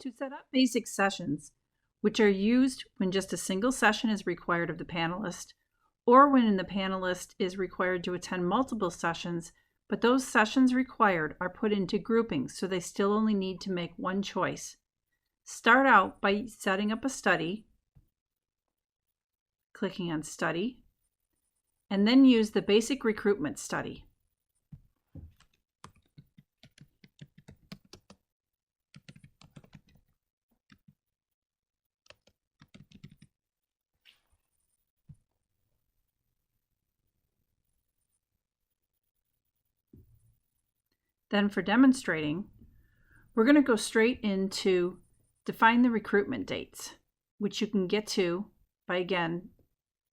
To set up basic sessions, which are used when just a single session is required of the panelist, or when the panelist is required to attend multiple sessions, but those sessions required are put into groupings so they still only need to make one choice. Start out by setting up a study, clicking on Study, and then use the basic recruitment study. Then for demonstrating, we're going to go straight into define the recruitment dates, which you can get to by, again,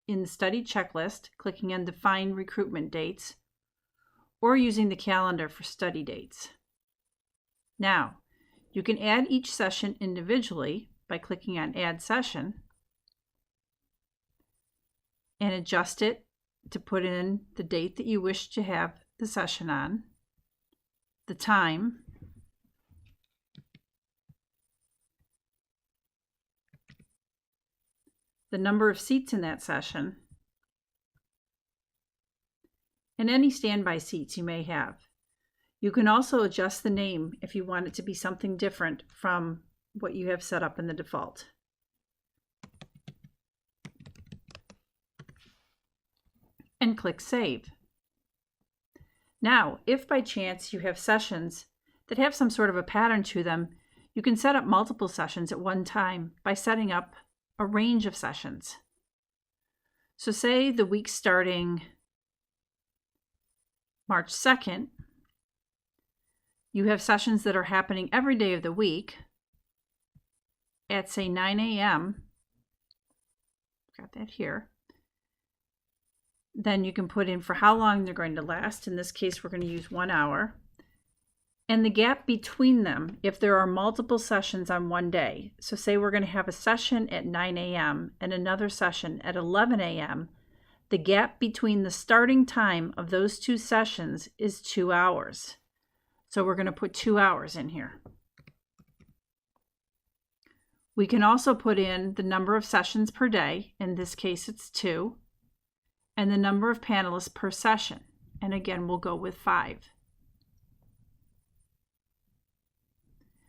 in the study checklist, clicking on define recruitment dates, or using the calendar for study dates. Now, you can add each session individually by clicking on add session and adjust it to put in the date that you wish to have the session on, the time, the number of seats in that session, and any standby seats you may have. You can also adjust the name if you want it to be something different from what you have set up in the default. And click Save. Now, if by chance you have sessions that have some sort of a pattern to them, you can set up multiple sessions at one time by setting up a range of sessions. So say the week starting March 2nd, you have sessions that are happening every day of the week at, say, 9 a.m. Got that here. Then you can put in for how long they're going to last. In this case, we're going to use 1 hour. And the gap between them, if there are multiple sessions on one day. So say we're going to have a session at 9 a.m. and another session at 11 a.m. The gap between the starting time of those two sessions is 2 hours. So we're going to put 2 hours in here. We can also put in the number of sessions per day. In this case, it's 2. And the number of panelists per session. And again, we'll go with 5.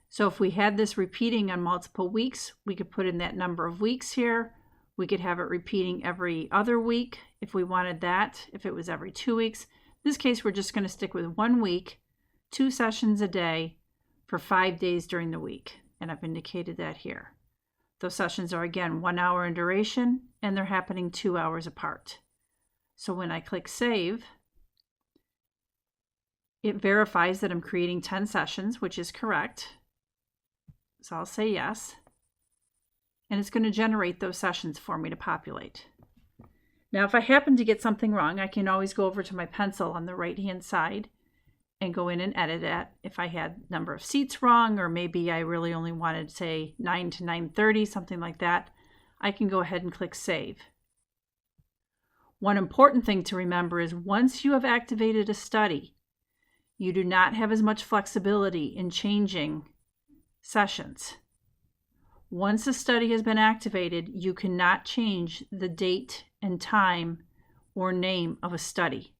So if we had this repeating on multiple weeks, we could put in that number of weeks here. We could have it repeating every other week if we wanted that, if it was every 2 weeks. In this case, we're just going to stick with 1 week, 2 sessions a day for 5 days during the week. And I've indicated that here. Those sessions are, again, 1 hour in duration, and they're happening 2 hours apart. So when I click Save, it verifies that I'm creating 10 sessions, which is correct. So I'll say yes. And it's going to generate those sessions for me to populate. Now, if I happen to get something wrong, I can always go over to my pencil on the right-hand side and go in and edit it. If I had number of seats wrong, or maybe I really only wanted, say, 9 to 9:30, something like that, I can go ahead and click Save. One important thing to remember is once you have activated a study, you do not have as much flexibility in changing sessions. Once a study has been activated, you cannot change the date and time or name of a study.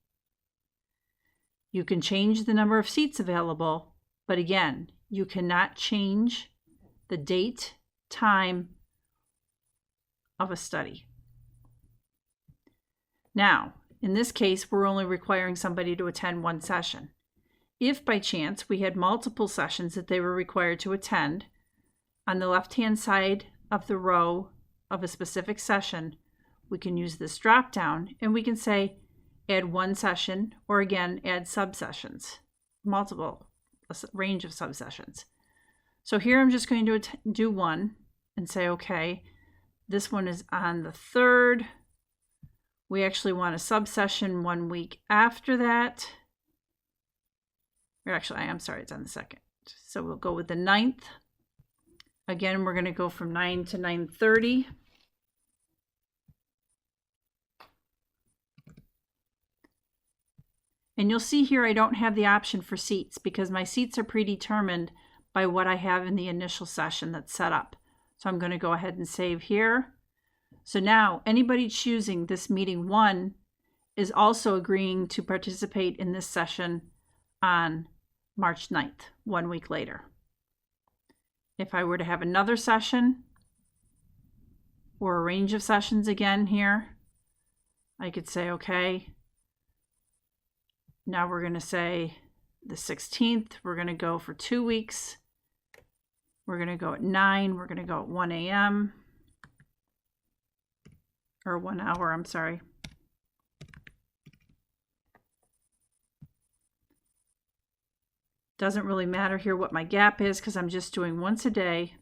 You can change the number of seats available, but again, you cannot change the date, time of a study. Now, in this case, we're only requiring somebody to attend 1 session. If by chance we had multiple sessions that they were required to attend, on the left-hand side of the row of a specific session, we can use this drop-down and we can say add 1 session, or again, add subsessions, a range of subsessions. So here I'm just going to do 1 and say, okay, this one is on the 3rd. We actually want a subsession 1 week after that. Or actually, I'm sorry, it's on the 2nd. So we'll go with the 9th. Again, we're going to go from 9 to 9:30. And you'll see here I don't have the option for seats because my seats are predetermined by what I have in the initial session that's set up. So I'm going to go ahead and save here. So now anybody choosing this meeting 1 is also agreeing to participate in this session on March 9th, 1 week later. If I were to have another session or a range of sessions again here, I could say, okay, now we're going to say the 16th, we're going to go for 2 weeks. We're going to go at 9, we're going to go at 1 a.m. or 1 hour, I'm sorry. Doesn't really matter here what my gap is because I'm just doing once a day.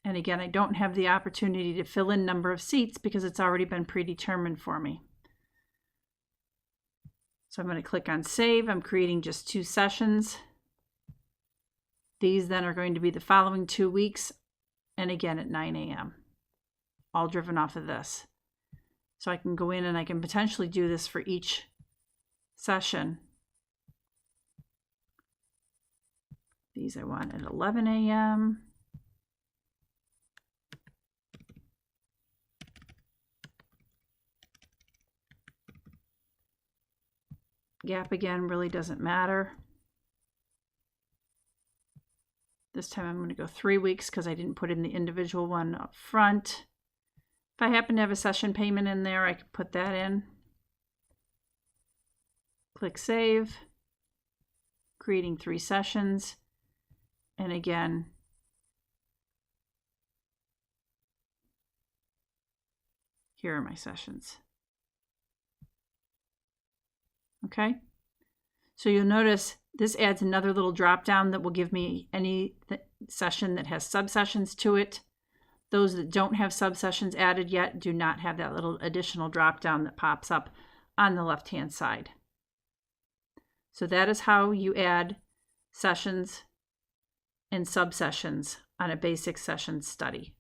And again, I don't have the opportunity to fill in number of seats because it's already been predetermined for me. So I'm going to click on save. I'm creating just 2 sessions. These then are going to be the following 2 weeks, and again at 9 a.m. all driven off of this. So I can go in and I can potentially do this for each session. These I want at 11 a.m. Gap again really doesn't matter. This time I'm going to go 3 weeks because I didn't put in the individual one up front. If I happen to have a session payment in there, I could put that in. Click save, creating 3 sessions. And again, here are my sessions. Okay, so you'll notice this adds another little drop down that will give me any session that has subsessions to it. Those that don't have subsessions added yet do not have that little additional drop down that pops up on the left hand side. So that is how you add sessions and subsessions on a basic session study.